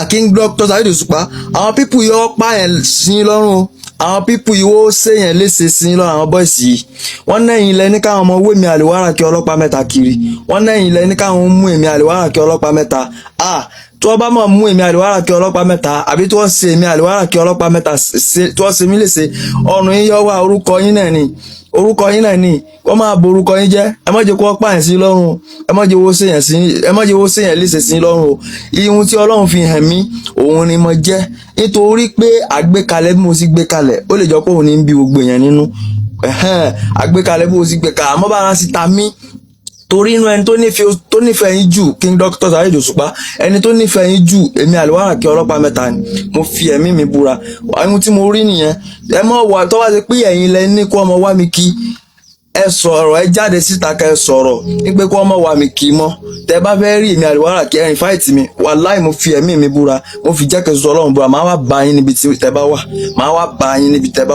King Dr. Saheed Òṣùpá àwọn pípù yóò pààyàn sí lọ́rùn àwọn pípù yìí ó ṣèyàn léṣe sí lọ́rùn àwọn bọ́ìsì yìí wọ́n náà yìí lẹ́ni káwọn ọmọ owó èmi àlùwárà kí ọlọ́pàá mẹ́ta kiri wọ́n náà yìí lẹ́ni káwọn mú èmi àlùwárà kí ọlọ́pàá mẹ́ta tí wọ́n bá mọ̀ mú èmi àlùwárà kí ọlọ́pàá mẹ́ta àbí tí wọ́n ṣe èmi àlùwárà kí ọlọ́pàá mẹ́ta tí wọ́n ṣe mí léṣe ọ̀run yín yọ wá orúkọ yín náà ni kó máa bo orúkọ yín jẹ́ ẹ má jẹ́ kó pààyàn sí lọ́rùn ẹ má jẹ́ owó ṣèyàn léṣe sí lọ́rùn o ihun tí Ọlọ́run fi hàn mí òun ni mo jẹ́ nítorí pé àgbékalẹ̀ bí mo sì gbé kalẹ̀ ó lè jọ pé òun ní bí gbogbo èèyàn nínú àgbékalẹ̀ bí mo sì gbé kalẹ̀ àmọ́ bá ara sí ta mí torí inú ẹni tó nífẹ̀ẹ́ yín jù King Dr. Saheed Òṣùpá ẹni tó nífẹ̀ẹ́ yín jù èmi àlùwárà kí ọlọ́pàá mẹ́ta ni mo fi ẹ̀mí mi búra ohun tí mo rí nìyẹn ẹ mọ̀ wà tó bá ṣe pé ẹ̀yin lẹ ní kó ọmọ wá mi kí ẹ sọ̀rọ̀ ẹ jáde síta ká ẹ sọ̀rọ̀ nígbé kó ọmọ wá mi kí mọ́ tẹ bá fẹ́ rí èmi àlùwárà kí ẹ̀yin fáìtì mi wàláì mo fi ẹ̀mí mi búra mo fi jẹ́ kẹsùn Ọlọ́run búra máa wá bá yín níbi tẹ bá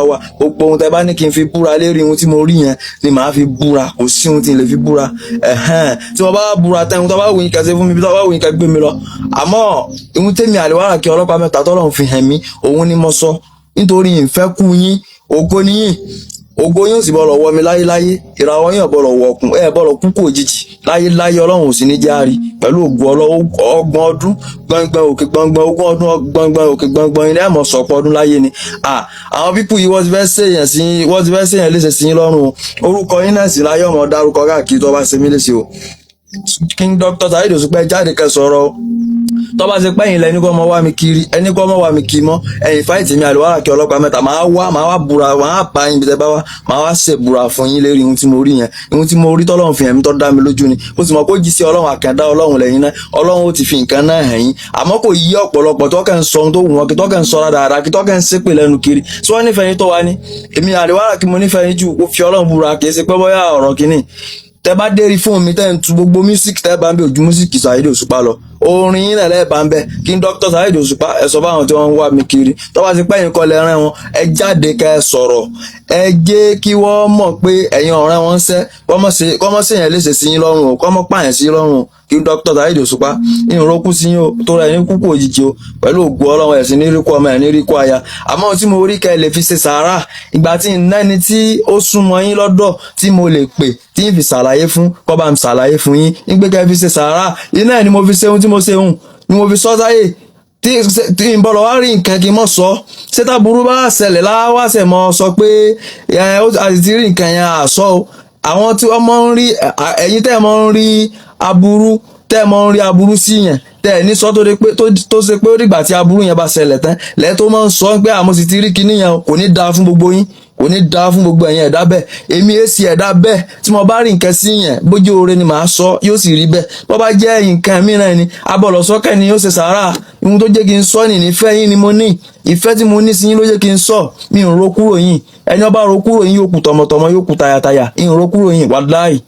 wà gbogbo ohun tẹ bá ní kí n fi búra lérí ohun tí mo rí yẹn ni màá fi búra kò sí ohun tí n lè fi búra tí wọ́n bá búra tẹ́ ohun tó bá wù yín kẹsẹ̀ fún mi bí tó bá wù yín kẹ gbé mi lọ àmọ́ ohun tẹ́mi àlùwárà kí ọlọ́pàá mẹ́ta tọ́lọ́run fi hàn mí òun ni mo sọ nítorí ìfẹ́ kú yín ògo níyìn ògo yóò sì bọ́lọ̀ wọ mi láyéláyé ìràwọ̀ yóò bọ́lọ̀ wọ ọkùn bọ́lọ̀ kú kò òjijì láyéláyé Ọlọ́run ò sì ní járí pẹ̀lú ògo ọgbọ̀n ọdún gbọ̀ngbọ̀n òkè gbọ̀ngbọ̀n ogún ọdún gbọ̀ngbọ̀n òkè gbọ̀ngbọ̀n ilé ẹ̀mọ̀ sọ̀pọ̀ ọdún láyé ni àwọn pípù yìí wọ́n ti fẹ́ ṣèyàn léṣe sí yín lọ́rùn orúkọ yín náà sì láyé ọmọ dárúkọ káàkiri tó bá ṣe mí léṣe o King Dr. Saheed Òṣùpá jáde kẹ́ sọ̀rọ̀ tó bá ṣe pẹ́yìn lẹ́ni kó ọmọ wá mi kiri ẹni kó ọmọ wá mi kí mọ́ ẹ̀yin fáìtì mi àlùwárà kí ọlọ́pàá mẹ́ta máa wá búra máa bá yín bí tẹ́ bá wá máa wá ṣe búra fún yín lérí ohun tí mo rí yẹn ohun tí mo rí tọ́lọ́run fi hàn mí tó dá mi lójú ni ó sì mọ̀ pé ó jí sí Ọlọ́run àkàndá Ọlọ́run lẹ́yìn náà Ọlọ́run ó ti fi nǹkan náà hàn yín àmọ́ kò yí ọ̀pọ̀lọpọ̀ tó kàn ń sọ ohun tó wù wọ́n kí tó kàn ń sọ dáadáa kí tó kàn ń ṣépè lẹ́nu kiri tí wọ́n nífẹ̀ẹ́ yín tó wá ní èmi àlùwárà kí mo nífẹ̀ẹ́ yín jù ó fi Ọlọ́run búra kì í ṣe pé bóyá ọ̀rọ̀ kìíní tẹ bá dérí fún mi tẹ́ ń tu gbogbo music tẹ́ bá ń bẹ ojú music Saheed Òṣùpá lọ orin yín lẹ́lẹ́ bá ń bẹ King Dr. Saheed Òṣùpá ẹ sọ fáwọn tí wọ́n ń wá mi kiri tó bá ti pẹ́yìn kọ́ lẹ rán wọn ẹ jáde kẹ́ ẹ sọ̀rọ̀ ẹ jẹ́ kí wọ́n mọ̀ pé ẹ̀yin ọ̀rẹ́ wọn ń sẹ́ kọ́mọ́ sèyàn léṣe sí yín lọ́rùn o kọ́mọ́ pààyàn sí lọ́rùn o King Dr. Saheed Òṣùpá ìrọ̀kú sí yín o tó rẹ̀ ní kúkú òjijì o pẹ̀lú ògo Ọlọ́run ẹ̀sìn ní ríkú ọmọ ẹ̀ ní ríkú aya àmọ́ tí mo rí kẹ́ ẹ lè fi ṣe sàárà ìgbà tí nẹ́ni tí ó súnmọ́ yín lọ́dọ̀ tí mo lè pè tí ń fi ṣàlàyé fún kọ́ bá ń ṣàlàyé fún yín nígbè kẹ́ ẹ fi ṣe sàárà iná ẹ̀ ni mo fi ṣe ohun tí mo ṣe ohun ni mo fi sọ sáyè tí n bọ̀lọ̀ wá rí nǹkan kí n mọ̀ sọ ṣétà burú bá ṣẹlẹ̀ láwàṣẹ̀ mọ́ sọ pé àti ti rí nǹkan yẹn àṣọ o àwọn tí wọ́n mọ̀ ń rí ẹ̀yin tẹ́ mọ̀ ń rí aburú sí yẹn tẹ́ ní sọ tó ṣe pé ó dìgbà tí aburú yẹn bá ṣẹlẹ̀ tán lẹ́ẹ̀ tó máa ń sọ pé àmọ́ sì ti rí kinní yẹn kò ní dáa fún gbogbo yín kò ní dáa fún gbogbo ẹ̀yin ẹ̀dá bẹ́ẹ̀ èmi èsì ẹ̀dá bẹ́ẹ̀ tí mo bá rí nǹkan sí yẹn bójú oore ni màá sọ yóò sì rí bẹ́ẹ̀ bó bá jẹ́ nǹkan mìíràn ni abọ́lọ̀sọ́kẹ́ ni yóò ṣe sàárà ohun tó jẹ́ kí n sọ ní ìfẹ́ yín ni mo ní ìfẹ́ tí mo ní sí yín ló jẹ́ kí n sọ mi ò ro kúrò yín ẹni ó bá ro kúrò yín yóò kú tọmọtọmọ yóò kú tayàtayà ìrò kúrò yín wàláhì.